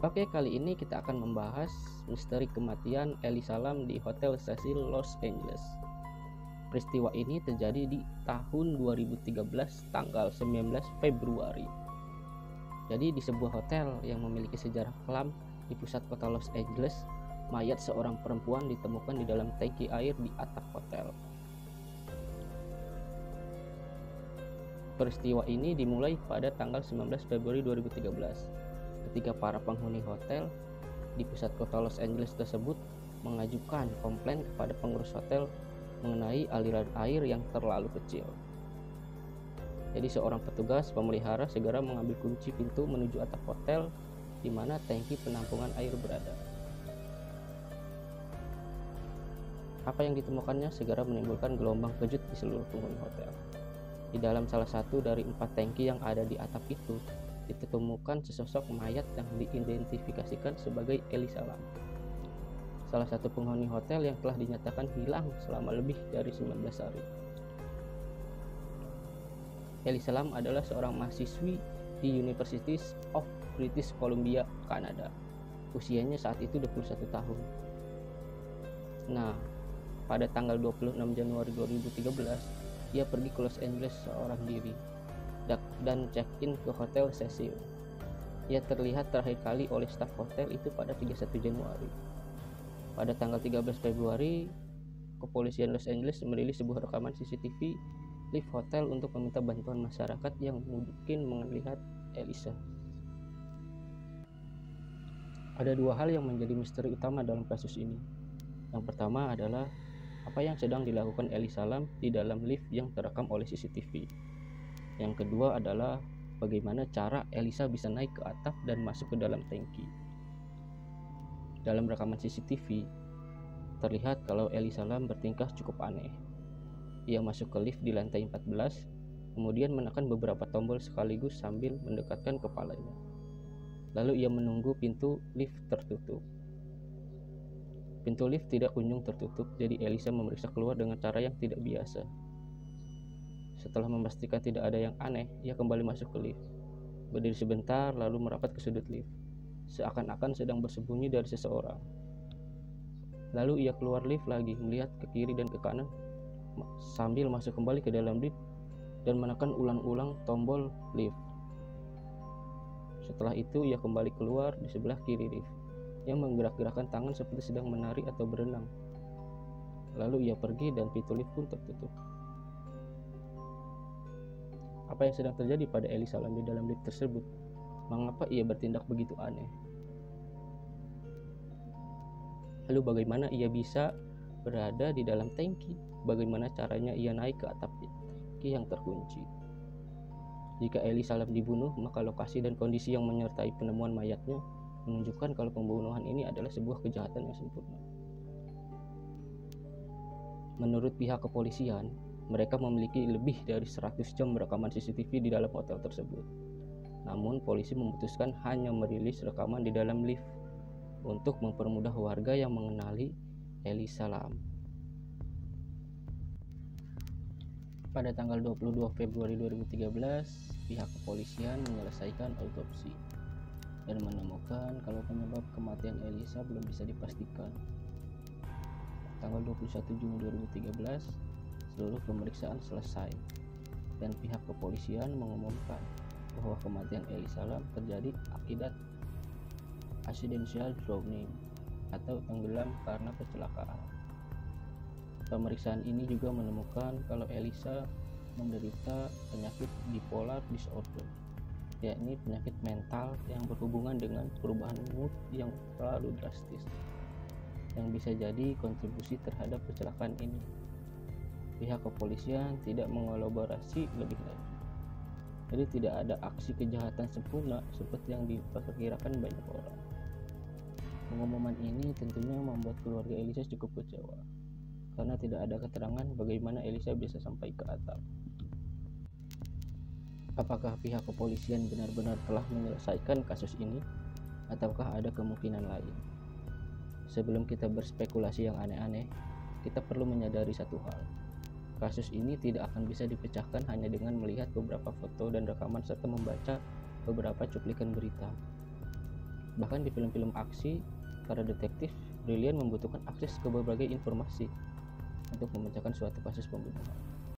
Oke, kali ini kita akan membahas misteri kematian Elisa Lam di Hotel Cecil Los Angeles. Peristiwa ini terjadi di tahun 2013 tanggal 19 Februari. Jadi di sebuah hotel yang memiliki sejarah kelam di pusat kota Los Angeles, mayat seorang perempuan ditemukan di dalam tangki air di atap hotel. Peristiwa ini dimulai pada tanggal 19 Februari 2013 ketika para penghuni hotel di pusat kota Los Angeles tersebut mengajukan komplain kepada pengurus hotel mengenai aliran air yang terlalu kecil. Jadi seorang petugas pemelihara segera mengambil kunci pintu menuju atap hotel di mana tangki penampungan air berada. Apa yang ditemukannya segera menimbulkan gelombang kejut di seluruh penghuni hotel. Di dalam salah satu dari 4 tangki yang ada di atap itu, ditemukan sesosok mayat yang diidentifikasikan sebagai Elisa Lam, salah satu penghuni hotel yang telah dinyatakan hilang selama lebih dari 19 hari. Elisa Lam adalah seorang mahasiswi di University of British Columbia, Kanada. Usianya saat itu 21 tahun. Nah, pada tanggal 26 Januari 2013, ia pergi ke Los Angeles seorang diri dan check-in ke Hotel Cecil. Ia terlihat terakhir kali oleh staf hotel itu pada 31 Januari. Pada tanggal 13 Februari, kepolisian Los Angeles merilis sebuah rekaman CCTV lift hotel untuk meminta bantuan masyarakat yang mungkin melihat Elisa. Ada 2 hal yang menjadi misteri utama dalam kasus ini. Yang pertama adalah apa yang sedang dilakukan Elisa Lam di dalam lift yang terekam oleh CCTV. Yang kedua adalah bagaimana cara Elisa bisa naik ke atap dan masuk ke dalam tangki. Dalam rekaman CCTV, terlihat kalau Elisa Lam bertingkah cukup aneh. Ia masuk ke lift di lantai 14, kemudian menekan beberapa tombol sekaligus sambil mendekatkan kepalanya. Lalu ia menunggu pintu lift tertutup. Pintu lift tidak kunjung tertutup, jadi Elisa memeriksa keluar dengan cara yang tidak biasa. Setelah memastikan tidak ada yang aneh, ia kembali masuk ke lift. Berdiri sebentar, lalu merapat ke sudut lift, seakan-akan sedang bersembunyi dari seseorang. Lalu ia keluar lift lagi, melihat ke kiri dan ke kanan, sambil masuk kembali ke dalam lift dan menekan ulang-ulang tombol lift. Setelah itu, ia kembali keluar di sebelah kiri lift. Ia menggerak-gerakkan tangan seperti sedang menari atau berenang. Lalu ia pergi dan pintu lift pun tertutup. Apa yang sedang terjadi pada Elisa Lam di dalam lift tersebut? Mengapa ia bertindak begitu aneh? Lalu bagaimana ia bisa berada di dalam tangki? Bagaimana caranya ia naik ke atap tangki yang terkunci? Jika Elisa Lam dibunuh, maka lokasi dan kondisi yang menyertai penemuan mayatnya menunjukkan kalau pembunuhan ini adalah sebuah kejahatan yang sempurna. Menurut pihak kepolisian, mereka memiliki lebih dari 100 jam rekaman CCTV di dalam hotel tersebut. Namun polisi memutuskan hanya merilis rekaman di dalam lift untuk mempermudah warga yang mengenali Elisa Lam. Pada tanggal 22 Februari 2013, pihak kepolisian menyelesaikan autopsi dan menemukan kalau penyebab kematian Elisa belum bisa dipastikan. Tanggal 21 Juni 2013, seluruh pemeriksaan selesai dan pihak kepolisian mengumumkan bahwa kematian Elisa Lam terjadi akibat accidental drowning atau tenggelam karena kecelakaan. Pemeriksaan ini juga menemukan kalau Elisa menderita penyakit bipolar disorder, yakni penyakit mental yang berhubungan dengan perubahan mood yang terlalu drastis, yang bisa jadi kontribusi terhadap kecelakaan ini. Pihak kepolisian tidak mengelaborasi lebih lanjut. Jadi tidak ada aksi kejahatan sempurna seperti yang diperkirakan banyak orang. Pengumuman ini tentunya membuat keluarga Elisa cukup kecewa, karena tidak ada keterangan bagaimana Elisa bisa sampai ke atap. Apakah pihak kepolisian benar-benar telah menyelesaikan kasus ini, ataukah ada kemungkinan lain? Sebelum kita berspekulasi yang aneh-aneh, kita perlu menyadari satu hal. Kasus ini tidak akan bisa dipecahkan hanya dengan melihat beberapa foto dan rekaman serta membaca beberapa cuplikan berita. Bahkan di film-film aksi, para detektif brilian membutuhkan akses ke berbagai informasi untuk memecahkan suatu kasus pembunuhan.